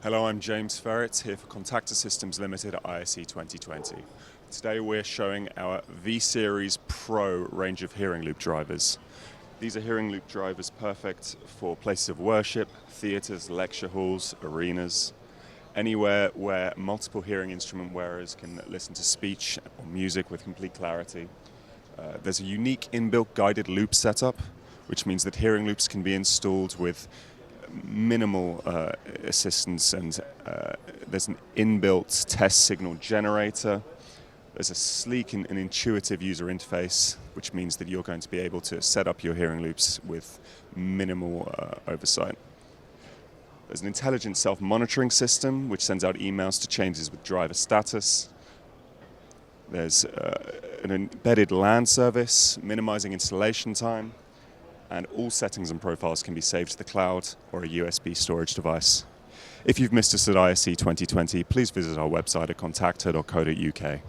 Hello, I'm James Ferret here for Contacta Systems Limited at ISE 2020. Today we're showing our V-Series Pro range of hearing loop drivers. These are hearing loop drivers perfect for places of worship, theatres, lecture halls, arenas, anywhere where multiple hearing instrument wearers can listen to speech or music with complete clarity. There's a unique inbuilt guided loop setup, which means that hearing loops can be installed with minimal assistance, and there's an inbuilt test signal generator. There's a sleek and intuitive user interface, which means that you're going to be able to set up your hearing loops with minimal oversight. There's an intelligent self-monitoring system which sends out emails to changes with driver status. There's an embedded LAN service, minimizing installation time, and all settings and profiles can be saved to the cloud or a USB storage device. If you've missed us at ISE 2020, please visit our website at contacta.co.uk.